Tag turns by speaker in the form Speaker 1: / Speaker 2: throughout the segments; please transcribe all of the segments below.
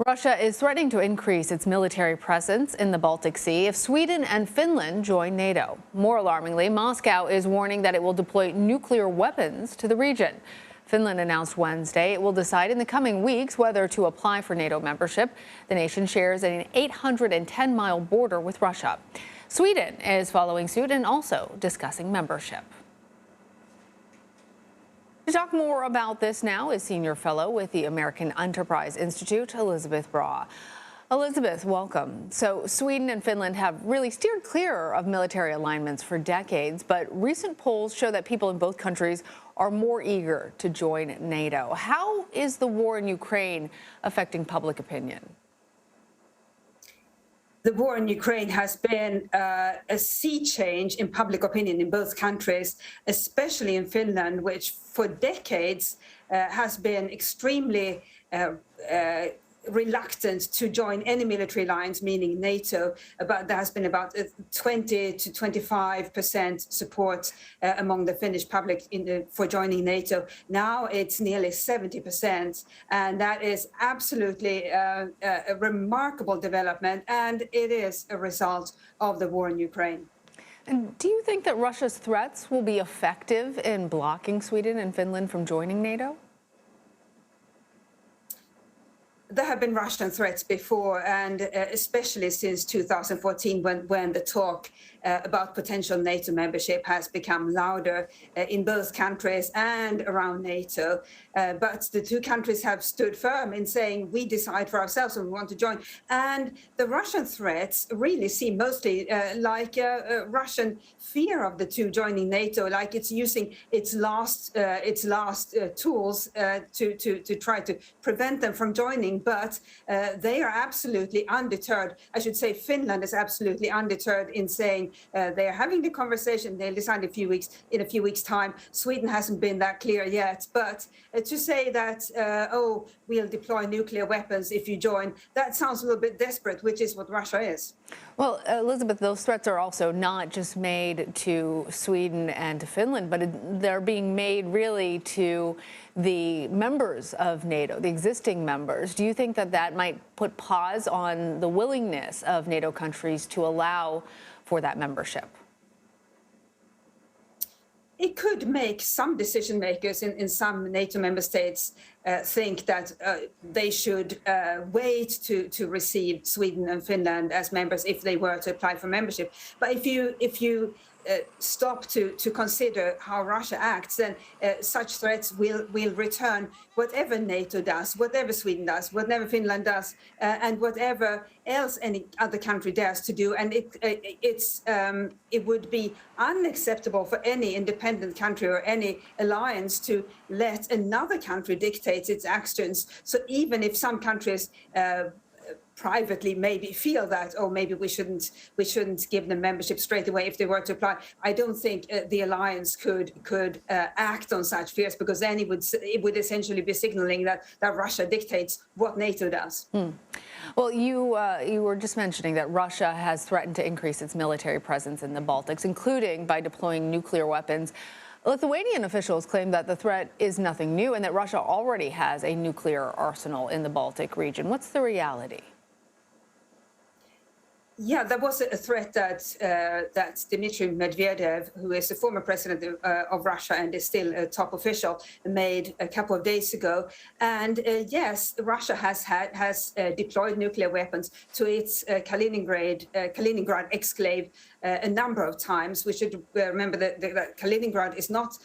Speaker 1: Russia is threatening to increase its military presence in the Baltic Sea if Sweden and Finland join NATO. More alarmingly, Moscow is warning that it will deploy nuclear weapons to the region. Finland announced Wednesday it will decide in the coming weeks whether to apply for NATO membership. The nation shares an 810-mile border with Russia. Sweden is following suit and also discussing membership. To talk more about this now is Senior Fellow with the American Enterprise Institute, Elisabeth Braw. Elisabeth, welcome. So Sweden and Finland have really steered clear of military alignments for decades, but recent polls show that people in both countries are more eager to join NATO. How is the war in Ukraine affecting public opinion?
Speaker 2: The war in Ukraine has been a sea change in public opinion in both countries, especially in Finland, which for decades has been extremely reluctant to join any military alliance, meaning NATO. But there has been about 20 to 25% support among the Finnish public for joining NATO. Now it's nearly 70%, and that is absolutely a remarkable development, and it is a result of the war in Ukraine.
Speaker 1: And do you think that Russia's threats will be effective in blocking Sweden and Finland from joining NATO?
Speaker 2: There have been Russian threats before, and especially since 2014, when the talk about potential NATO membership has become louder in both countries and around NATO. But the two countries have stood firm in saying we decide for ourselves when we want to join. And the Russian threats really seem mostly like a Russian fear of the two joining NATO, like it's using its last tools to try to prevent them from joining. But they are absolutely undeterred. I should say Finland is absolutely undeterred in saying they are having the conversation. They'll decide in a few weeks' time. Sweden hasn't been that clear yet. But to say that, we'll deploy nuclear weapons if you join, that sounds a little bit desperate, which is what Russia is.
Speaker 1: Well, Elisabeth, those threats are also not just made to Sweden and to Finland, but they're being made really to the members of NATO, the existing members. Do you think that that might put pause on the willingness of NATO countries to allow for that membership?
Speaker 2: It could make some decision makers in some NATO member states think that they should wait to receive Sweden and Finland as members if they were to apply for membership. But if you stop to consider how Russia acts, then such threats will return whatever NATO does, whatever Sweden does, whatever Finland does, and whatever else any other country dares to do. And it would be unacceptable for any independent country or any alliance to let another country dictate its actions. So even if some countries privately maybe feel that, maybe we shouldn't give them membership straight away if they were to apply, I don't think the alliance could act on such fears, because then it would essentially be signaling that Russia dictates what NATO does.
Speaker 1: Well, you were just mentioning that Russia has threatened to increase its military presence in the Baltics, including by deploying nuclear weapons. Lithuanian officials claim that the threat is nothing new and that Russia already has a nuclear arsenal in the Baltic region. What's the reality?
Speaker 2: Yeah, there was a threat that Dmitry Medvedev, who is the former president of Russia and is still a top official, made a couple of days ago. And yes, Russia has deployed nuclear weapons to its Kaliningrad exclave a number of times. We should remember that Kaliningrad is not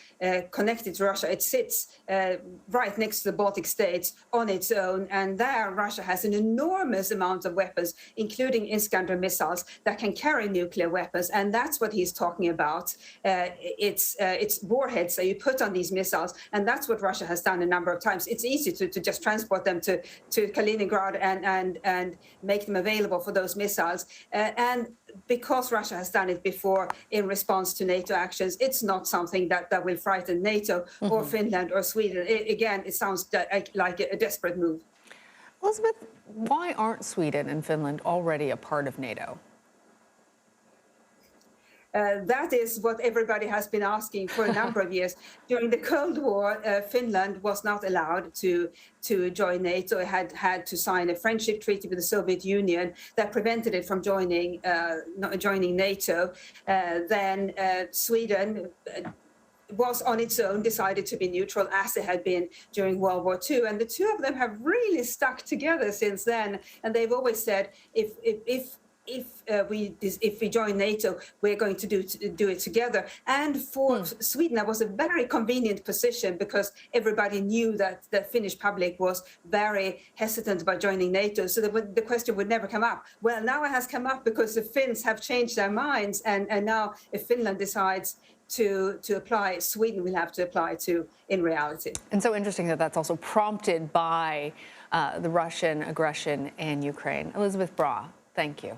Speaker 2: connected to Russia. It sits right next to the Baltic states on its own. And there Russia has an enormous amount of weapons, including Iskander missiles that can carry nuclear weapons. And that's what he's talking about. It's warheads that you put on these missiles. And that's what Russia has done a number of times. It's easy to just transport them to Kaliningrad and make them available for those missiles. And because Russia has done it before in response to NATO actions, it's not something that will frighten NATO or Finland or Sweden. Again, it sounds like a desperate move.
Speaker 1: Elisabeth, why aren't Sweden and Finland already a part of NATO?
Speaker 2: That is what everybody has been asking for a number of years. During the Cold War, Finland was not allowed to join NATO. It had to sign a friendship treaty with the Soviet Union that prevented it from joining NATO. Then Sweden was on its own decided to be neutral, as it had been during World War II. And the two of them have really stuck together since then. And they've always said, if we join NATO, we're going to do it together. And for Sweden, that was a very convenient position, because everybody knew that the Finnish public was very hesitant about joining NATO. So the question would never come up. Well, now it has come up because the Finns have changed their minds. And now if Finland decides to apply, Sweden will have to apply too, in reality.
Speaker 1: And so interesting that that's also prompted by the Russian aggression in Ukraine. Elisabeth Braw, thank you.